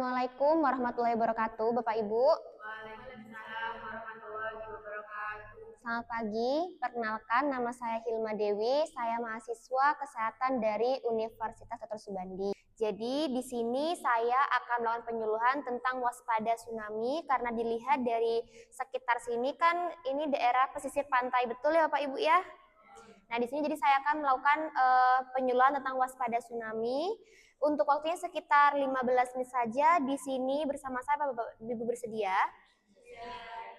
Assalamualaikum warahmatullahi wabarakatuh, Bapak Ibu. Waalaikumsalam warahmatullahi wabarakatuh. Selamat pagi, perkenalkan nama saya Hilma Dewi, saya mahasiswa kesehatan dari Universitas Dr. Subandi. Jadi di sini saya akan melakukan penyuluhan tentang waspada tsunami karena dilihat dari sekitar sini kan ini daerah pesisir pantai, betul ya Bapak Ibu ya? Nah, di sini jadi saya akan melakukan penyuluhan tentang waspada tsunami. Untuk waktunya sekitar 15 menit saja di sini bersama saya, Bapak Ibu bersedia?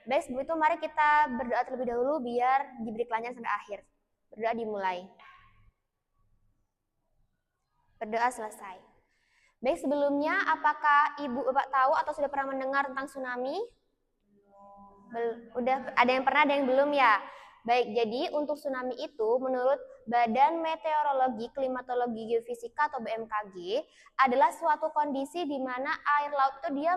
Baik, sebelum itu mari kita berdoa terlebih dahulu biar diberi kelancaran sampai akhir. Berdoa dimulai. Berdoa selesai. Baik, sebelumnya apakah Ibu Bapak tahu atau sudah pernah mendengar tentang tsunami? Udah ada yang pernah, ada yang belum ya? Baik, jadi untuk tsunami itu menurut Badan Meteorologi, Klimatologi, Geofisika atau BMKG adalah suatu kondisi di mana air laut itu dia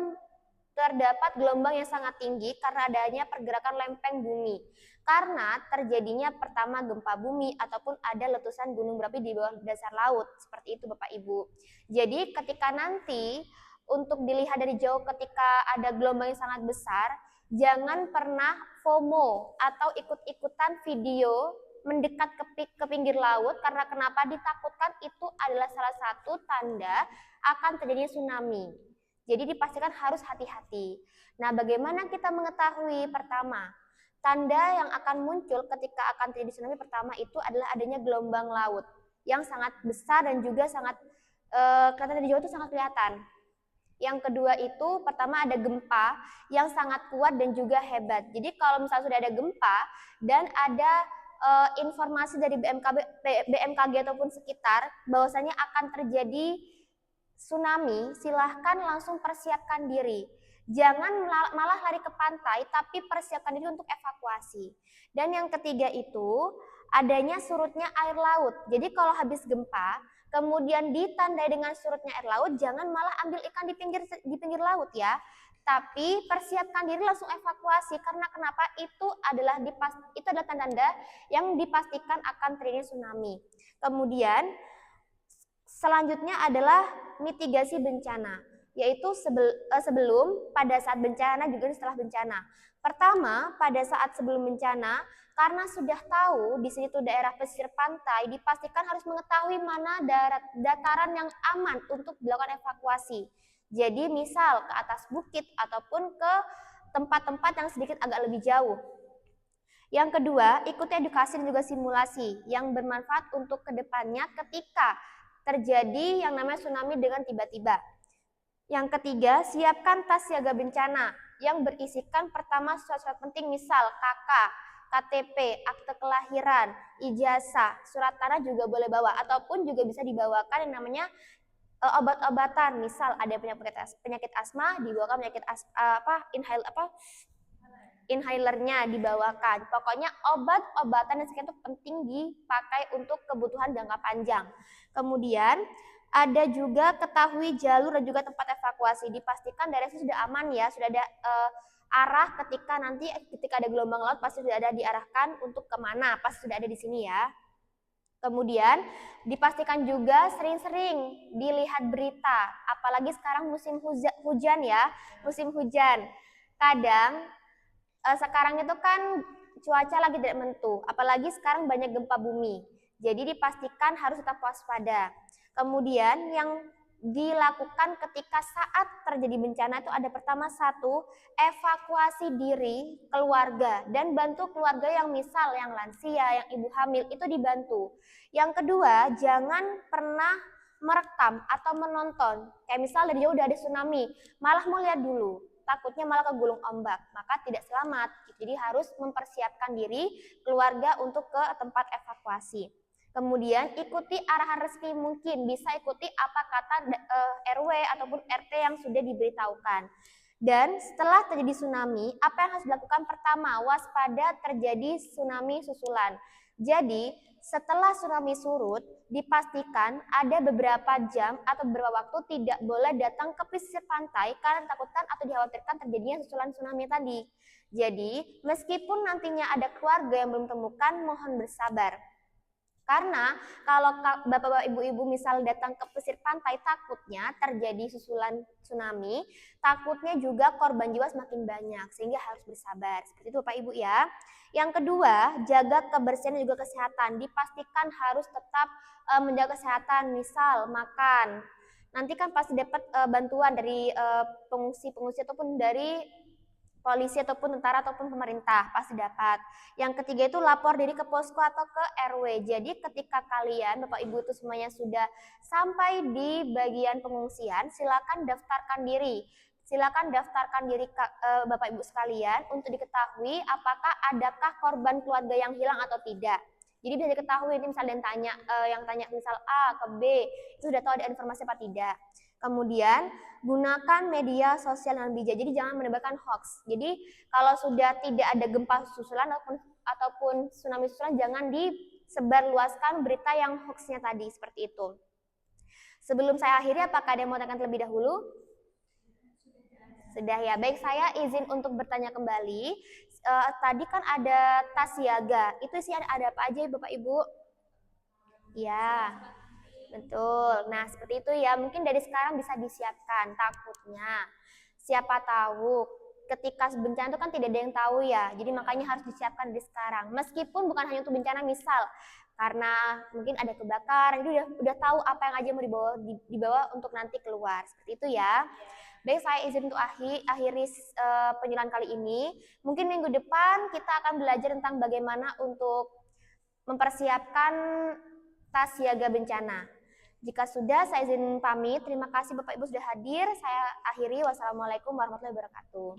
terdapat gelombang yang sangat tinggi karena adanya pergerakan lempeng bumi. Karena terjadinya pertama gempa bumi ataupun ada letusan gunung berapi di bawah dasar laut. Seperti itu Bapak Ibu. Jadi ketika nanti untuk dilihat dari jauh ketika ada gelombang yang sangat besar, jangan pernah FOMO atau ikut-ikutan video mendekat ke pinggir laut karena kenapa? Ditakutkan itu adalah salah satu tanda akan terjadinya tsunami. Jadi dipastikan harus hati-hati. Nah, bagaimana kita mengetahui? Pertama, tanda yang akan muncul ketika akan terjadi tsunami pertama itu adalah adanya gelombang laut yang sangat besar dan juga sangat kelihatan dari jauh itu sangat kelihatan. Yang kedua itu pertama ada gempa yang sangat kuat dan juga hebat. Jadi kalau misalnya sudah ada gempa dan ada informasi dari BMKG ataupun sekitar bahwasanya akan terjadi tsunami, silahkan langsung persiapkan diri. Jangan malah lari ke pantai, tapi persiapkan diri untuk evakuasi. Dan yang ketiga itu adanya surutnya air laut. Jadi kalau habis gempa, kemudian ditandai dengan surutnya air laut, jangan malah ambil ikan di pinggir laut ya. Tapi persiapkan diri langsung evakuasi karena kenapa? Itu adalah tanda-tanda yang dipastikan akan terjadi tsunami. Kemudian selanjutnya adalah mitigasi bencana, yaitu sebelum, pada saat bencana, juga setelah bencana. Pertama, pada saat sebelum bencana, karena sudah tahu di sini tuh daerah pesisir pantai, dipastikan harus mengetahui mana dataran yang aman untuk dilakukan evakuasi. Jadi misal ke atas bukit ataupun ke tempat-tempat yang sedikit agak lebih jauh. Yang kedua, ikuti edukasi dan juga simulasi yang bermanfaat untuk kedepannya ketika terjadi yang namanya tsunami dengan tiba-tiba. Yang ketiga, siapkan tas siaga bencana yang berisikan pertama surat-surat penting misal KK, KTP, akte kelahiran, ijazah, surat tanah juga boleh bawa ataupun juga bisa dibawakan yang namanya obat-obatan. Misal ada penyakit asma, dibawakan inhalernya dibawakan. Pokoknya obat-obatan yang sekian itu penting dipakai untuk kebutuhan jangka panjang. Kemudian ada juga ketahui jalur dan juga tempat evakuasi. Dipastikan daerah itu sudah aman ya, sudah ada arah ketika ada gelombang laut pasti sudah ada diarahkan untuk kemana, pasti sudah ada di sini ya. Kemudian dipastikan juga sering-sering dilihat berita, apalagi sekarang musim hujan ya, musim hujan. Kadang sekarang itu kan cuaca lagi tidak menentu, apalagi sekarang banyak gempa bumi. Jadi dipastikan harus tetap waspada. Kemudian yang dilakukan ketika saat terjadi bencana itu ada pertama satu, evakuasi diri keluarga dan bantu keluarga yang misal yang lansia, yang ibu hamil itu dibantu. Yang kedua, jangan pernah merekam atau menonton. Kayak misal dari jauh udah ada tsunami, malah mau lihat dulu. Takutnya malah kegulung ombak, maka tidak selamat. Jadi harus mempersiapkan diri keluarga untuk ke tempat evakuasi. Kemudian ikuti arahan resmi mungkin, bisa ikuti apa kata RW ataupun RT yang sudah diberitahukan. Dan setelah terjadi tsunami, apa yang harus dilakukan? Pertama, waspada terjadi tsunami susulan. Jadi setelah tsunami surut, dipastikan ada beberapa jam atau beberapa waktu tidak boleh datang ke pesisir pantai karena ditakutkan atau dikhawatirkan terjadinya susulan tsunami tadi. Jadi, meskipun nantinya ada keluarga yang belum temukan, mohon bersabar. Karena kalau Bapak-bapak Ibu-ibu misal datang ke pesisir pantai takutnya terjadi susulan tsunami, takutnya juga korban jiwa semakin banyak sehingga harus bersabar. Seperti itu Bapak Ibu ya. Yang kedua, jaga kebersihan dan juga kesehatan. Dipastikan harus tetap menjaga kesehatan, misal makan. Nanti kan pasti dapat bantuan dari pengungsi-pengungsi ataupun dari polisi ataupun tentara ataupun pemerintah pasti dapat. Yang ketiga itu lapor diri ke posko atau ke RW. Jadi ketika kalian Bapak Ibu itu semuanya sudah sampai di bagian pengungsian, silakan daftarkan diri. Silakan daftarkan diri Bapak Ibu sekalian untuk diketahui apakah adakah korban keluarga yang hilang atau tidak. Jadi bisa diketahui ini misalnya yang tanya misal A ke B, itu sudah tahu ada informasi apa tidak. Kemudian gunakan media sosial dengan bijak. Jadi jangan menebarkan hoax. Jadi kalau sudah tidak ada gempa susulan ataupun tsunami susulan, jangan disebarluaskan berita yang hoaxnya tadi seperti itu. Sebelum saya akhiri, apakah ada yang mau tanyakan terlebih dahulu? Sudah ya. Baik, saya izin untuk bertanya kembali. Tadi kan ada tas siaga. Itu sih ada apa aja Bapak Ibu? Ya. Betul. Nah, seperti itu ya. Mungkin dari sekarang bisa disiapkan. Takutnya siapa tahu ketika bencana itu kan tidak ada yang tahu ya. Jadi makanya harus disiapkan dari sekarang. Meskipun bukan hanya untuk bencana, misal karena mungkin ada kebakaran, itu udah tahu apa yang aja mau dibawa untuk nanti keluar. Seperti itu ya. Baik, saya izin untuk akhiri penjelasan kali ini. Mungkin minggu depan kita akan belajar tentang bagaimana untuk mempersiapkan tas siaga bencana. Jika sudah, saya izin pamit. Terima kasih Bapak Ibu sudah hadir. Saya akhiri. Wassalamualaikum warahmatullahi wabarakatuh.